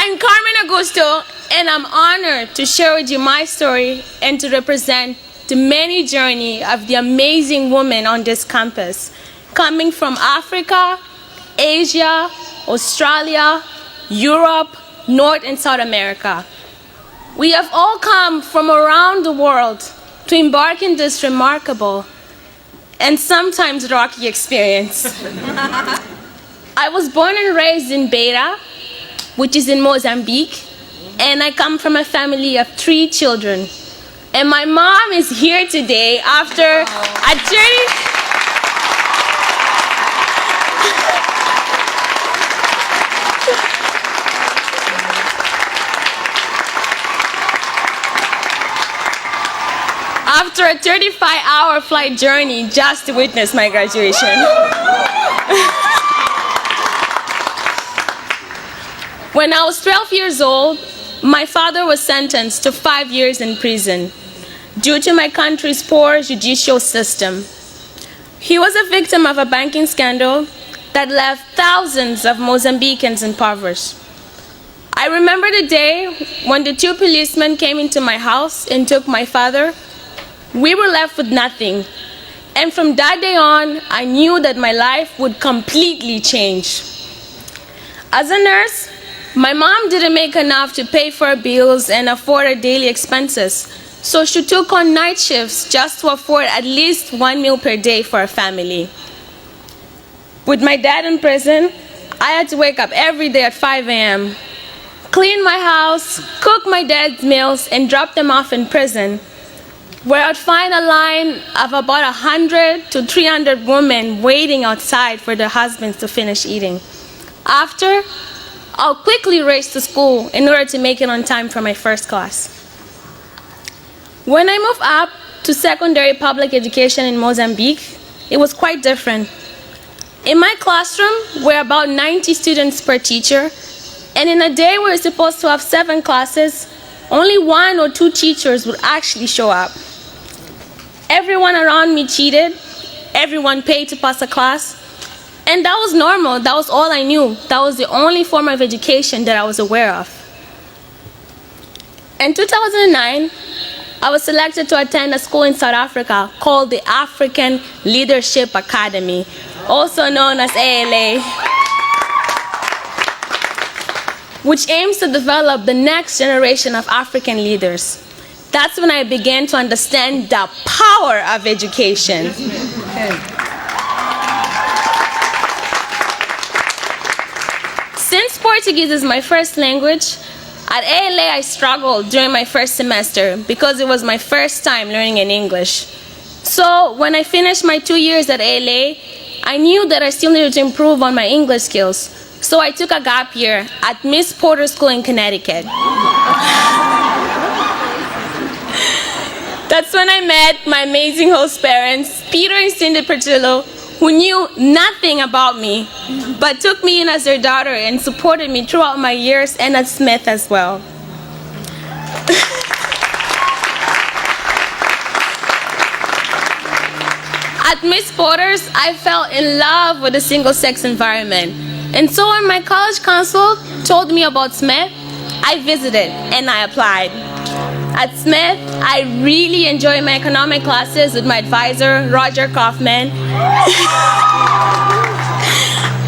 I'm Carmen Augusto, and I'm honored to share with you my story and to represent the many journey of the amazing women on this campus, coming from Africa, Asia, Australia, Europe, North and South America. We have all come from around the world to embark in this remarkable and sometimes rocky experience. I was born and raised in Beira, which is in Mozambique, and I come from a family of 3 children. And my mom is here today after a journey. After a 35-hour flight journey just to witness my graduation. When I was 12 years old, my father was sentenced to 5 years in prison due to my country's poor judicial system. He was a victim of a banking scandal that left thousands of Mozambicans impoverished. I remember the day when the 2 policemen came into my house and took my father. We were left with nothing. And from that day on, I knew that my life would completely change. As a nurse, my mom didn't make enough to pay for her bills and afford her daily expenses, so she took on night shifts just to afford at least 1 meal per day for her family. With my dad in prison, I had to wake up every day at 5 a.m., clean my house, cook my dad's meals, and drop them off in prison, where I'd find a line of about 100 to 300 women waiting outside for their husbands to finish eating. After, I'll quickly race to school in order to make it on time for my first class. When I moved up to secondary public education in Mozambique, it was quite different. In my classroom, we're about 90 students per teacher, and in a day we're supposed to have 7 classes, only 1 or 2 teachers would actually show up. Everyone around me cheated, everyone paid to pass a class, and that was normal. That was all I knew. That was the only form of education that I was aware of. In 2009, I was selected to attend a school in South Africa called the African Leadership Academy, also known as ALA, which aims to develop the next generation of African leaders. That's when I began to understand the power of education. Since Portuguese is my first language, at ALA I struggled during my first semester because it was my first time learning in English. So when I finished my 2 years at ALA, I knew that I still needed to improve on my English skills. So I took a gap year at Miss Porter School in Connecticut. That's when I met my amazing host parents, Peter and Cindy Pertillo, who knew nothing about me, but took me in as their daughter and supported me throughout my years and at Smith as well. At Miss Porter's, I fell in love with the single-sex environment. And so when my college counsel told me about Smith, I visited and I applied. At Smith, I really enjoy my economic classes with my advisor, Roger Kaufman.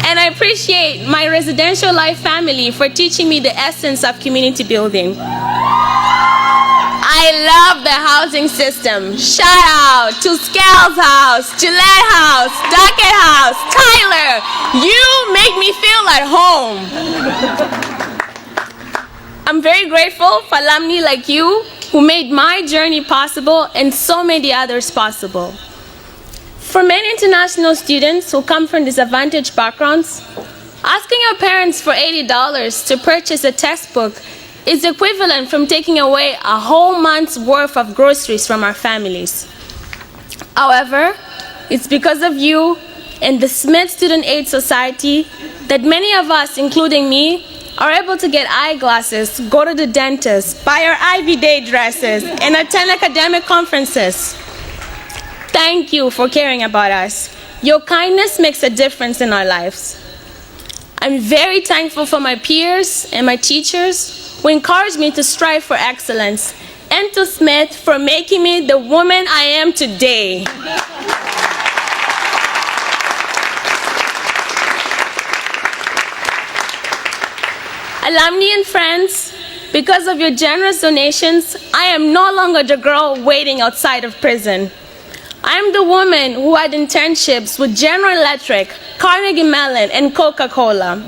And I appreciate my residential life family for teaching me the essence of community building. I love the housing system. Shout out to Scales House, Gillette House, Duckett House, Tyler. You make me feel at home. I'm very grateful for alumni like you who made my journey possible and so many others possible. For many international students who come from disadvantaged backgrounds, asking your parents for $80 to purchase a textbook is equivalent from taking away a whole month's worth of groceries from our families. However, it's because of you and the Smith Student Aid Society that many of us, including me, are able to get eyeglasses, go to the dentist, buy our Ivy Day dresses, and attend academic conferences. Thank you for caring about us. Your kindness makes a difference in our lives. I'm very thankful for my peers and my teachers who encouraged me to strive for excellence, and to Smith for making me the woman I am today. Alumni and friends, because of your generous donations, I am no longer the girl waiting outside of prison. I am the woman who had internships with General Electric, Carnegie Mellon, and Coca-Cola.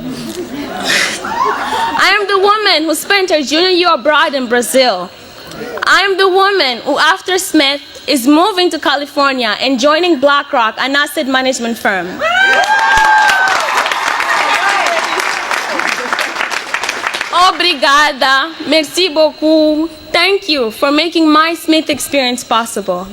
I am the woman who spent her junior year abroad in Brazil. I am the woman who, after Smith, is moving to California and joining BlackRock, an asset management firm. Obrigada, merci beaucoup. Thank you for making my Smith experience possible.